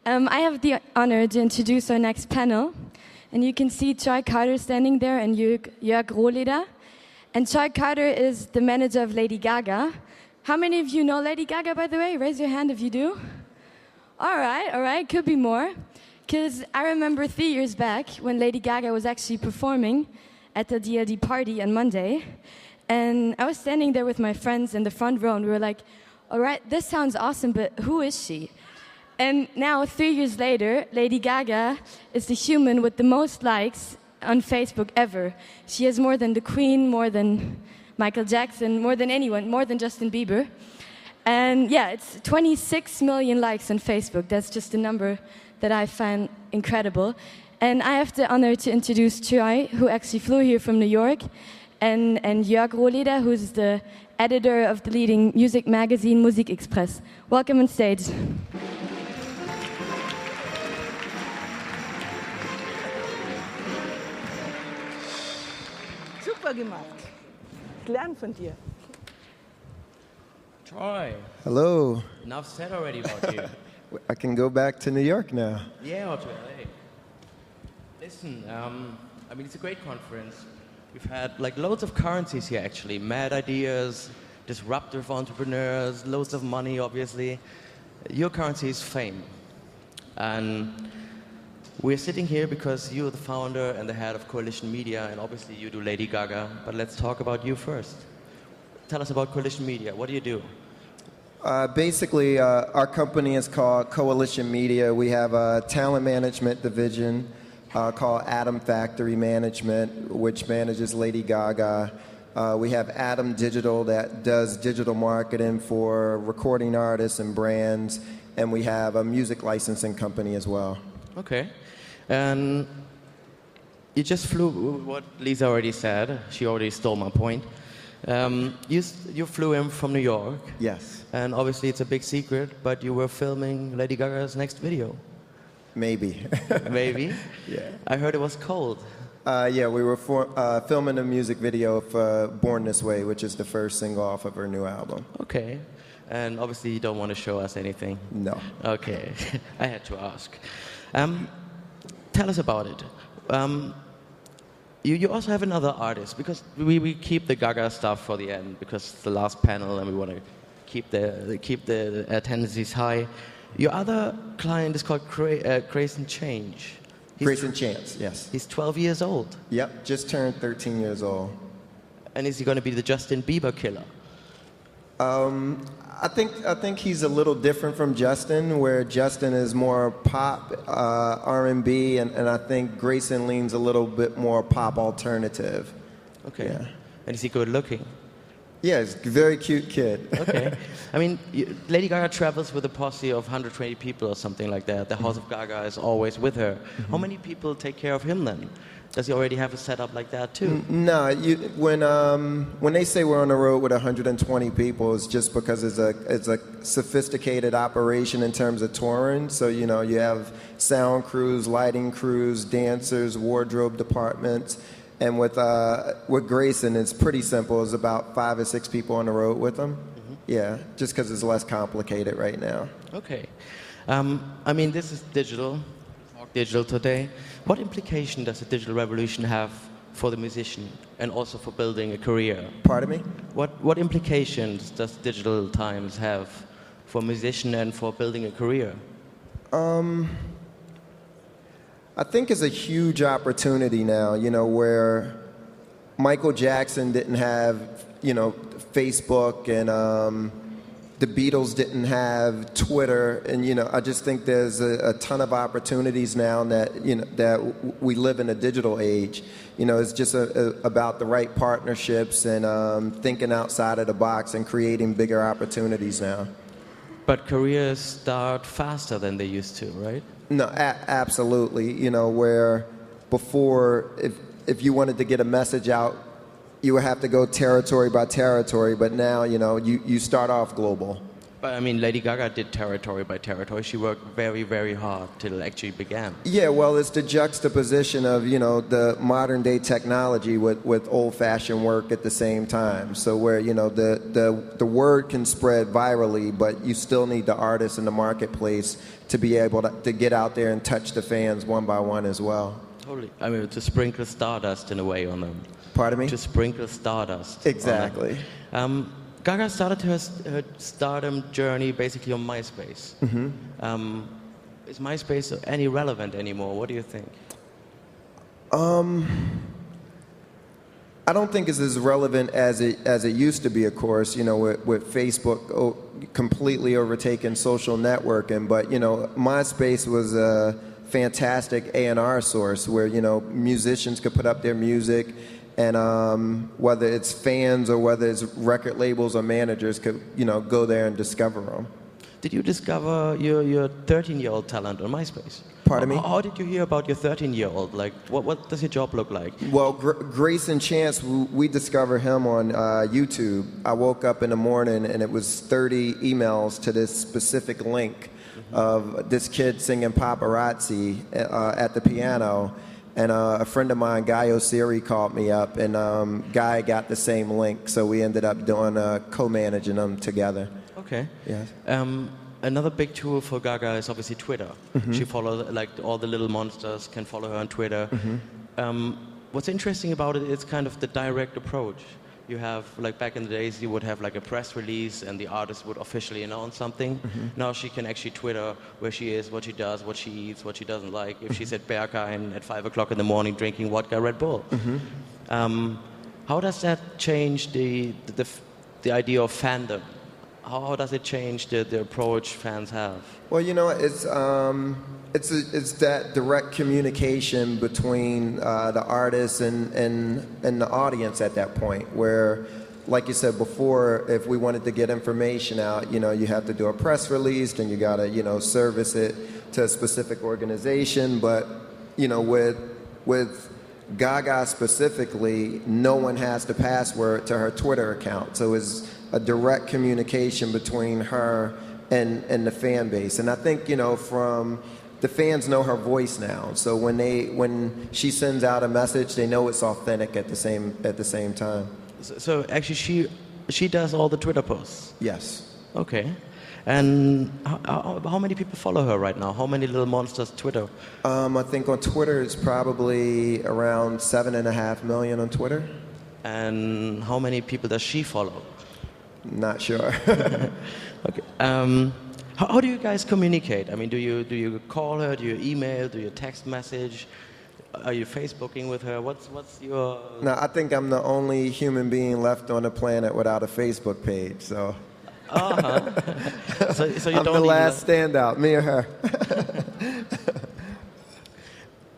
I have the honor to introduce our next panel. And you can see Troy Carter standing there and Jörg Rohleder. And Troy Carter is the manager of Lady Gaga. How many of you know Lady Gaga, by the way? Raise your hand if you do. All right, could be more. Because I remember 3 years back when Lady Gaga was actually performing at the DLD party on Monday. And I was standing there with my friends in the front row, and we were like, all right, this sounds awesome, but who is she? And now, 3 years later, Lady Gaga is the human with the most likes on Facebook ever. She has more than the Queen, more than Michael Jackson, more than anyone, more than Justin Bieber. And yeah, it's 26 million likes on Facebook. That's just a number that I find incredible. And I have the honor to introduce Troy, who actually flew here from New York, and Jörg Rohleder, who's the editor of the leading music magazine Musikexpress. Welcome on stage. Super gemacht. Ich lerne von dir. Troy. Hello. Enough said already about you. I can go back to New York now. Yeah, or to LA. Listen, I mean, it's a great conference. We've had like loads of currencies here actually. Mad ideas, disruptive entrepreneurs, loads of money obviously. Your currency is fame. And we're sitting here because you're the founder and the head of Coalition Media, and obviously you do Lady Gaga, but let's talk about you first. Tell us about Coalition Media. What do you do? Basically, our company is called Coalition Media. We have a talent management division called Atom Factory Management, which manages Lady Gaga. We have Atom Digital that does digital marketing for recording artists and brands, and we have a music licensing company as well. Okay. And you just flew, what Lisa already said, she already stole my point. You flew in from New York. Yes. And obviously it's a big secret, but you were filming Lady Gaga's next video. Maybe. Maybe? Yeah. I heard it was cold. Yeah, we were filming a music video for Born This Way, which is the first single off of her new album. Okay. And obviously you don't want to show us anything. No. Okay. I had to ask. Tell us about it. You also have another artist, because we keep the Gaga stuff for the end because it's the last panel and we want to keep the attendances high. Your other client is called Grace and Change. Grace and Chance, yes. He's 12 years old. Yep, just turned 13 years old. And is he going to be the Justin Bieber killer? I think he's a little different from Justin, where Justin is more pop, R&B, and I think Grayson leans a little bit more pop alternative. Okay. Yeah. And is he good looking? Yeah, he's a very cute kid. Okay. I mean, Lady Gaga travels with a posse of 120 people or something like that. The House of Gaga is always with her. Mm-hmm. How many people take care of him then? Does he already have a setup like that too? No, when they say we're on the road with 120 people, it's just because it's a sophisticated operation in terms of touring. So you have sound crews, lighting crews, dancers, wardrobe departments, and with Grayson, it's pretty simple. It's about 5 or 6 people on the road with him. Mm-hmm. Yeah, just because it's less complicated right now. Okay, I mean this is digital today. What implication does the digital revolution have for the musician and also for building a career? Pardon me? What implications does digital times have for a musician and for building a career? I think it's a huge opportunity now, where Michael Jackson didn't have, Facebook, and the Beatles didn't have Twitter, and I just think there's a ton of opportunities now that that we live in a digital age. It's just about the right partnerships and thinking outside of the box and creating bigger opportunities now. But careers start faster than they used to, right? No, absolutely. Where before, if you wanted to get a message out, you would have to go territory by territory, but now, you start off global. But I mean, Lady Gaga did territory by territory. She worked very, very hard till it actually began. Yeah, well, it's the juxtaposition of, you know, the modern day technology with old-fashioned work at the same time. So where, you know, the word can spread virally, but you still need the artists in the marketplace to be able to get out there and touch the fans one by one as well. Totally. I mean, to sprinkle stardust in a way on them. Pardon me? To sprinkle stardust. Exactly. Gaga started her stardom journey basically on MySpace. Is MySpace any relevant anymore? What do you think? I don't think it's as relevant as it used to be, of course, you know, with Facebook completely overtaking social networking. But, you know, MySpace was a fantastic A&R source where, you know, musicians could put up their music, and whether it's fans or whether it's record labels or managers could, you know, go there and discover them. Did you discover your 13-year-old talent on MySpace? Pardon me? How did you hear about your 13-year-old? Like, what does your job look like? Well, Grace and Chance, we discovered him on YouTube. I woke up in the morning and it was 30 emails to this specific link of this kid singing Paparazzi at the piano. And a friend of mine, Guy Osiri, called me up, and Guy got the same link, so we ended up doing co-managing them together. Okay. Yes. Another big tool for Gaga is obviously Twitter. She follows, like, all the little monsters can follow her on Twitter. What's interesting about it is kind of the direct approach. You have, like, back in the days, you would have like a press release and the artist would officially announce something. Now she can actually Twitter where she is, what she does, what she eats, what she doesn't like. If she's at Berghain at 5 o'clock in the morning drinking vodka Red Bull. How does that change the idea of fandom? How does it change the approach fans have? Well, you know, it's that direct communication between the artist and the audience at that point, where, like you said before, if we wanted to get information out, you know, you have to do a press release, then you got to, you know, service it to a specific organization. But, you know, with Gaga specifically, no one has the password to her Twitter account. So it's a direct communication between her and the fan base. And I think, you know, the fans know her voice now. So when she sends out a message, they know it's authentic at the same time. So actually she does all the Twitter posts? Yes. Okay. And how many people follow her right now? How many little monsters Twitter? I think on Twitter it's probably around 7.5 million on Twitter. And how many people does she follow? Not sure. Okay. How do you guys communicate? I mean, do you call her? Do you email? Do you text message? Are you Facebooking with her? What's your... No, I think I'm the only human being left on the planet without a Facebook page, so... So you I'm don't the last standout, me or her.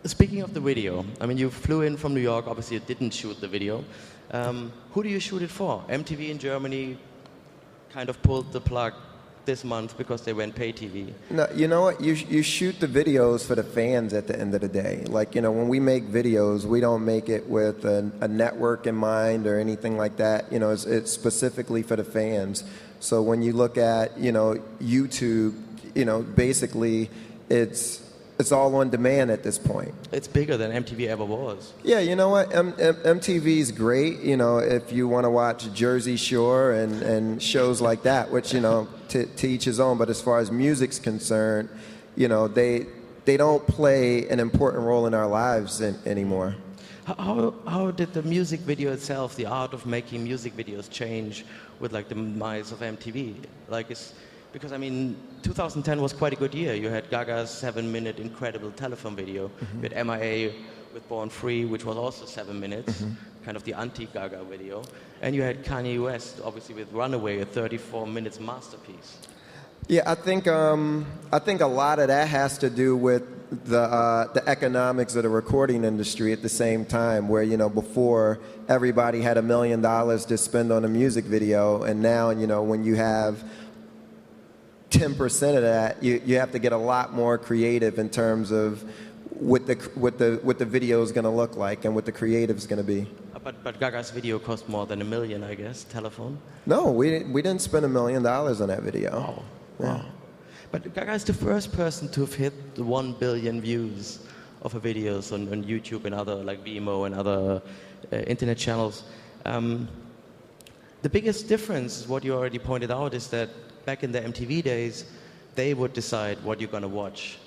Speaking of the video, I mean, you flew in from New York. Obviously, you didn't shoot the video. Who do you shoot it for? MTV in Germany kind of pulled the plug this month because they went pay TV. No, you know what? You shoot the videos for the fans at the end of the day. Like, you know, when we make videos, we don't make it with a network in mind or anything like that. You know, it's specifically for the fans. So when you look at, you know, YouTube, you know, basically it's all on demand at this point. It's bigger than MTV ever was. Yeah, you know what? MTV's great, you know, if you want to watch Jersey Shore and shows like that, which, you know, to each his own. But as far as music's concerned, you know, they don't play an important role in our lives anymore. How did the music video itself, the art of making music videos, change with, like, the demise of MTV? Like, because, I mean, 2010 was quite a good year. You had Gaga's 7-minute incredible telephone video. You had MIA with Born Free, which was also 7 minutes, kind of the anti-Gaga video. And you had Kanye West, obviously, with Runaway, a 34 minutes masterpiece. Yeah, I think a lot of that has to do with the economics of the recording industry at the same time, where, you know, before everybody had $1 million to spend on a music video, and now, you know, when you have 10% of that, you have to get a lot more creative in terms of what the video is going to look like and what the creative is going to be. But Gaga's video cost more than $1 million, I guess, telephone. No, we didn't spend $1 million on that video. Oh, Yeah. wow. But Gaga is the first person to have hit the 1 billion views of her videos on YouTube and other, like Vimeo and other internet channels. The biggest difference, what you already pointed out, is that back in the MTV days, they would decide what you're going to watch.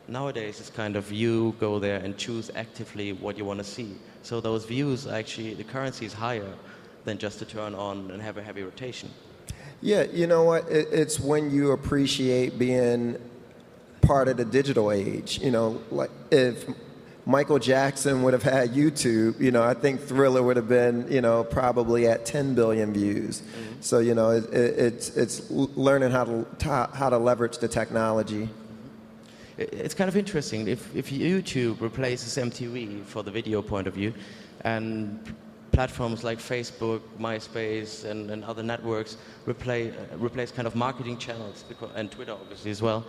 Nowadays, it's kind of you go there and choose actively what you want to see. So those views, actually, the currency is higher than just to turn on and have a heavy rotation. Yeah, you know what? It's when you appreciate being part of the digital age. You know, like if Michael Jackson would have had YouTube, you know, I think Thriller would have been, you know, probably at 10 billion views. Mm-hmm. So, you know, it's learning how to leverage the technology. It's kind of interesting. If YouTube replaces MTV for the video point of view, and platforms like Facebook, MySpace, and other networks replace kind of marketing channels, and Twitter obviously as well.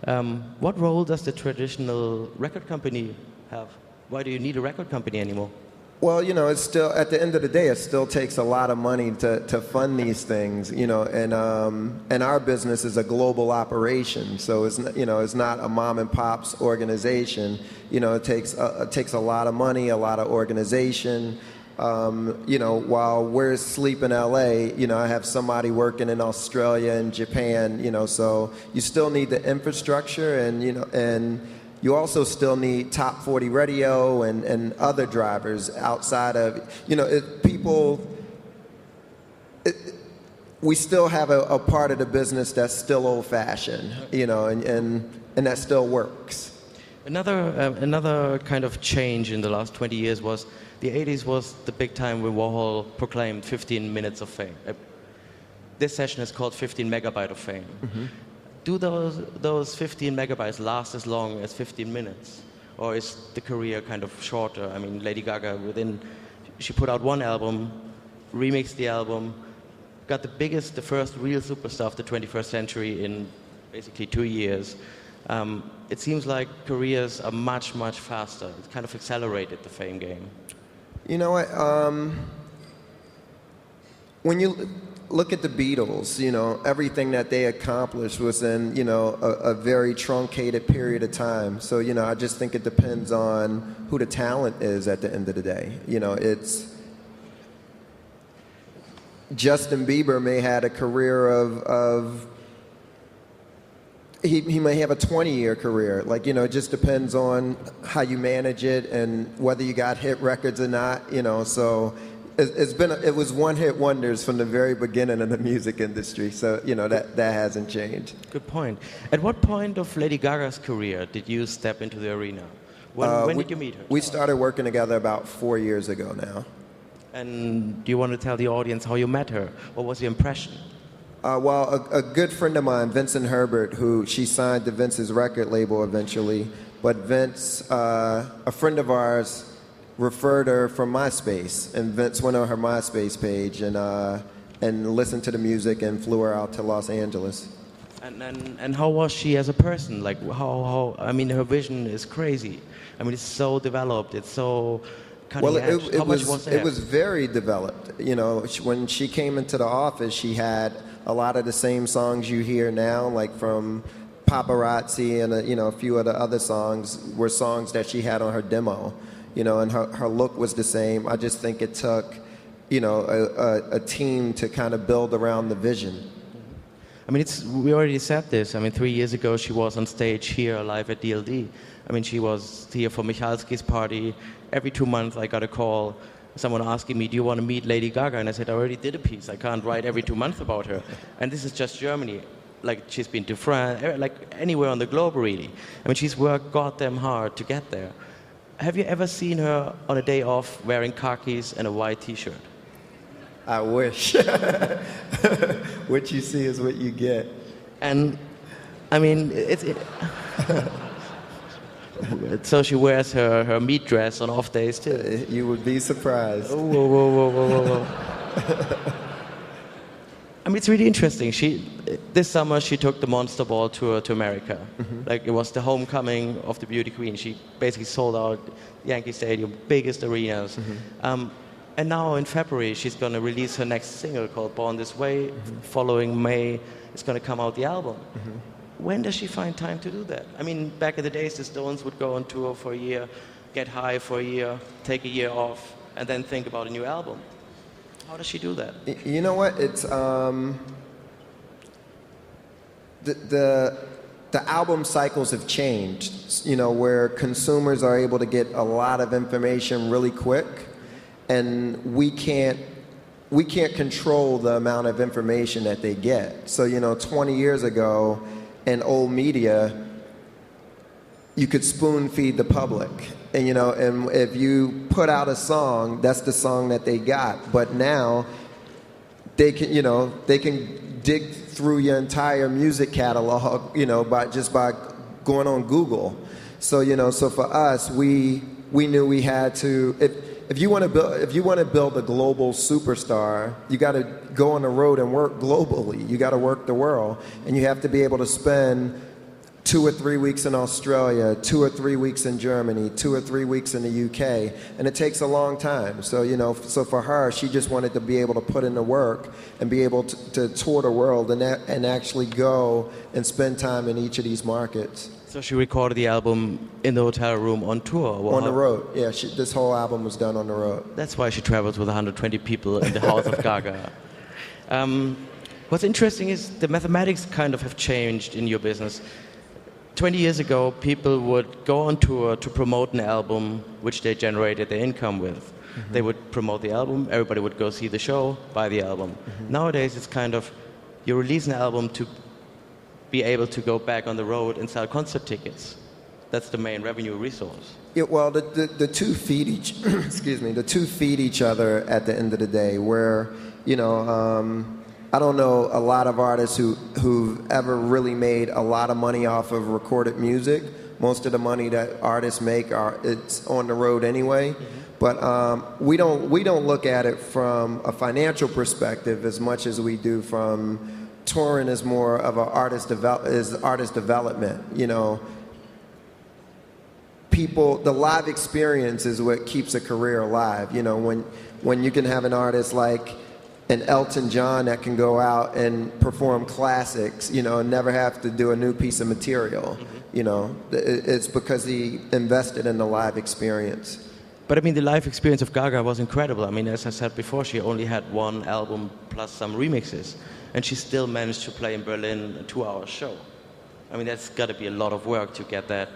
Mm-hmm. What role does the traditional record company have? Why do you need a record company anymore? Well, you know, it's still, at the end of the day, it still takes a lot of money to fund these things, you know, and our business is a global operation, so it's, you know, it's not a mom and pop's organization. You know, it takes a lot of money, a lot of organization. You know, while we're asleep in LA, you know, I have somebody working in Australia and Japan, you know, so you still need the infrastructure, and, you know, and you also still need top 40 radio and other drivers outside of, you know, we still have a part of the business that's still old-fashioned, you know, and that still works. Another kind of change in the last 20 years was the 80s was the big time when Warhol proclaimed 15 minutes of fame. This session is called 15 Megabyte of fame. Mm-hmm. Do those 15 megabytes last as long as 15 minutes? Or is the career kind of shorter? I mean, Lady Gaga, she put out one album, remixed the album, got the first real superstar of the 21st century in basically 2 years. It seems like careers are much, much faster. It's kind of accelerated the fame game. You know what? When you look at the Beatles, you know, everything that they accomplished was in, you know, a very truncated period of time. So, you know, I just think it depends on who the talent is at the end of the day. You know, it's Justin Bieber may have a career of he may have a 20-year career. Like, you know, it just depends on how you manage it and whether you got hit records or not, you know, so it was one-hit wonders from the very beginning of the music industry, so, you know, that hasn't changed. Good point. At what point of Lady Gaga's career did you step into the arena? When did you meet her? We started working together about 4 years ago now. And do you want to tell the audience how you met her? What was your impression? Well, a good friend of mine, Vincent Herbert, she signed to Vince's record label eventually, but Vince, a friend of ours, referred her from MySpace, and Vince went on her MySpace page and listened to the music and flew her out to Los Angeles. And how was she as a person? Like, how I mean, her vision is crazy. I mean, it's so developed. It's so cutting edge. How much was there? It was very developed. You know, when she came into the office, she had a lot of the same songs you hear now, like from Paparazzi and you know, a few of the other songs were songs that she had on her demo. You know, and her look was the same. I just think it took, you know, a team to kind of build around the vision. I mean, we already said this. I mean, 3 years ago she was on stage here live at DLD. I mean, she was here for Michalski's party. Every 2 months I got a call, someone asking me, do you want to meet Lady Gaga? And I said, I already did a piece. I can't write every 2 months about her. And this is just Germany. Like, she's been to France, like anywhere on the globe, really. I mean, she's worked goddamn hard to get there. Have you ever seen her on a day off wearing khakis and a white T-shirt? I wish. What you see is what you get. And, I mean, so she wears her meat dress on off days, too. You would be surprised. Oh, whoa. I mean, it's really interesting. This summer she took the Monster Ball tour to America. Mm-hmm. Like, it was the homecoming of the beauty queen. She basically sold out Yankee Stadium, biggest arenas. Mm-hmm. And now in February, she's going to release her next single called Born This Way. Following May, it's going to come out the album. When does she find time to do that? I mean, back in the days, the Stones would go on tour for a year, get high for a year, take a year off, and then think about a new album. How does she do that? You know what? It's the album cycles have changed. You know, where consumers are able to get a lot of information really quick, and we can't control the amount of information that they get. So, you know, 20 years ago, in old media, you could spoon feed the public. And, you know, and if you put out a song, that's the song that they got. But now, they can dig through your entire music catalog, you know, by going on Google. So, you know, so for us, we knew we had to, if you want to build a global superstar, you got to go on the road and work globally. You got to work the world, and you have to be able to spend 2 or 3 weeks in Australia, 2 or 3 weeks in Germany, 2 or 3 weeks in the UK, and it takes a long time. So, you know, so for her, she just wanted to be able to put in the work and be able to tour the world and actually go and spend time in each of these markets. So she recorded the album in the hotel room on tour? On the road, yeah. This whole album was done on the road. That's why she travels with 120 people in the house of Gaga. What's interesting is the mathematics kind of have changed in your business. 20 years ago, people would go on tour to promote an album which they generated their income with. They would promote the album, everybody would go see the show, buy the album. Nowadays, it's kind of, you release an album to be able to go back on the road and sell concert tickets. That's the main revenue resource. Yeah, well, the two feed each, the two feed each other at the end of the day. Where, you know, I don't know a lot of artists who've ever really made a lot of money off of recorded music. Most of the money that artists make it's on the road anyway. But we don't look at it from a financial perspective as much as we do from touring is more of an artist development. You know, the live experience is what keeps a career alive. You know, when you can have an artist like an Elton John that can go out and perform classics, you know, and never have to do a new piece of material. You know, it's because he invested in the live experience. But I mean, the live experience of Gaga was incredible. I mean, as I said before, she only had one album plus some remixes, and she still managed to play in Berlin a 2-hour show. I mean, that's got to be a lot of work to get that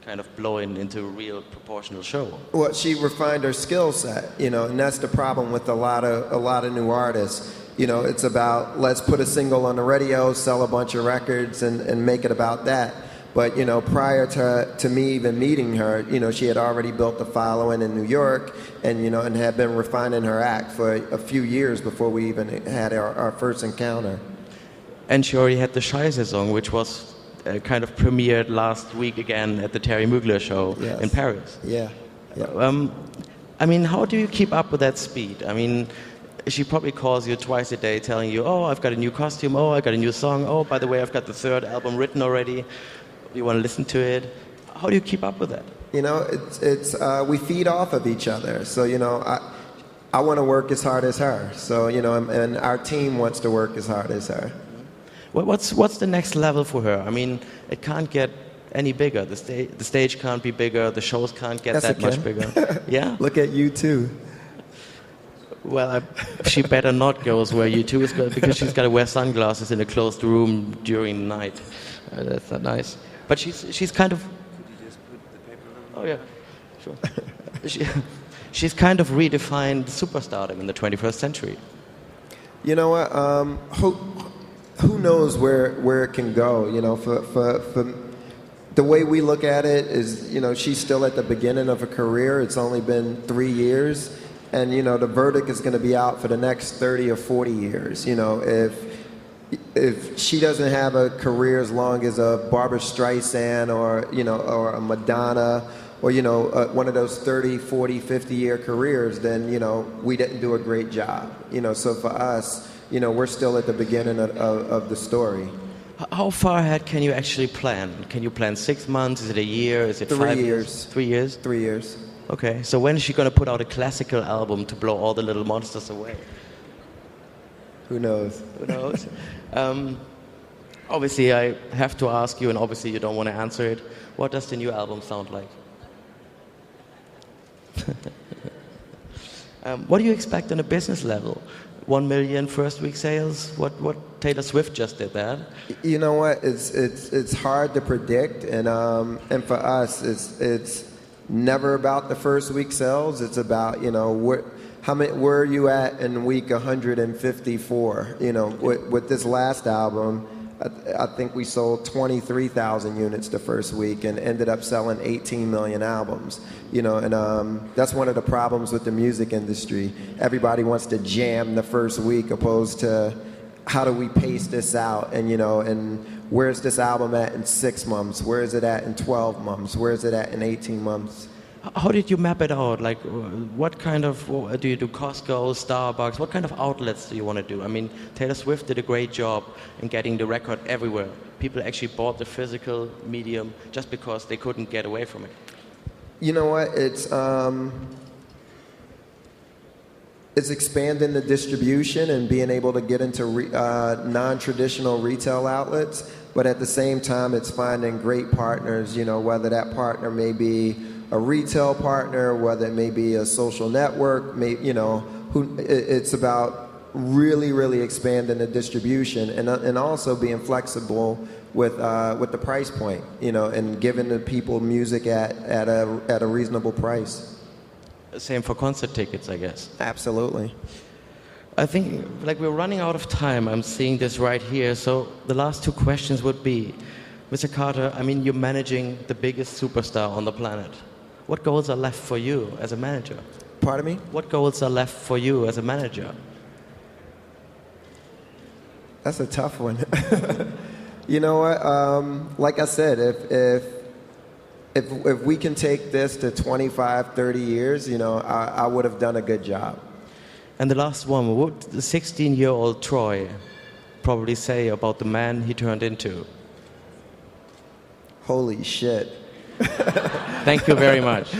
kind of blowing into a real proportional show. Well, she refined her skill set, you know, and that's the problem with a lot of new artists. You know, it's about, let's put a single on the radio, sell a bunch of records, and make it about that. But, you know, prior to me even meeting her, you know, she had already built a following in New York and, you know, and had been refining her act for a few years before we even had our first encounter. And she already had the Scheiße song, which was kind of premiered last week again at the Terry Mugler show in Paris. Yeah. I mean, how do you keep up with that speed? I mean, she probably calls you twice a day telling you, oh, I've got a new costume, oh, I got a new song, oh, by the way, I've got the 3rd album written already. You want to listen to it? How do you keep up with that? You know, it's we feed off of each other. So, you know, I want to work as hard as her. So, you know, and our team wants to work as hard as her. What's the next level for her? I mean, it can't get any bigger. The stage can't be bigger. The shows can't get that much bigger. Yeah? Look at U2. Well, she better not go where U2 is going, because she's got to wear sunglasses in a closed room during the night. That's not nice. But she's kind of... Could you just put the paper on? Oh, yeah. Sure. She's kind of redefined superstardom in the 21st century. You know what? Who knows where it can go? You know, for the way we look at it is, you know, she's still at the beginning of her career. It's only been 3 years. And, you know, the verdict is going to be out for the next 30 or 40 years. You know, if she doesn't have a career as long as a Barbra Streisand or, you know, or a Madonna or, you know, one of those 30, 40, 50-year careers, then, you know, we didn't do a great job. You know, so for us, you know, we're still at the beginning of the story. How far ahead can you actually plan? Can you plan 6 months? Is it a year? Is it 5 years? 3 years? 3 years. Okay, so when is she going to put out a classical album to blow all the little monsters away? Who knows? Who knows? Obviously, I have to ask you, and obviously you don't want to answer it, what does the new album sound like? What do you expect on a business level? 1 million first week sales? What Taylor Swift just did that? You know what? It's hard to predict, and for us, it's never about the first week sales. It's about where are you at in week 154? With this last album, I think we sold 23,000 units the first week and ended up selling 18 million albums. And that's one of the problems with the music industry. Everybody wants to jam the first week opposed to how do we pace this out, and where's this album at in 6 months? Where is it at in 12 months? Where is it at in 18 months? How did you map it out? Like, what kind of, do you do Costco, Starbucks? What kind of outlets do you want to do? I mean, Taylor Swift did a great job in getting the record everywhere. People actually bought the physical medium just because they couldn't get away from it. You know what? It's expanding the distribution and being able to get into non-traditional retail outlets, but at the same time, it's finding great partners, whether that partner may be a retail partner, whether it may be a social network, it's about really, really expanding the distribution and also being flexible with the price point, and giving the people music at a reasonable price. Same for concert tickets, I guess. Absolutely. I think we're running out of time. I'm seeing this right here. So the last two questions would be, Mr. Carter, I mean, you're managing the biggest superstar on the planet. What goals are left for you as a manager? Pardon me? What goals are left for you as a manager? That's a tough one. You know what? Like I said, if we can take this to 25, 30 years, I would have done a good job. And the last one, what would the 16-year-old Troy probably say about the man he turned into? Holy shit. Thank you very much.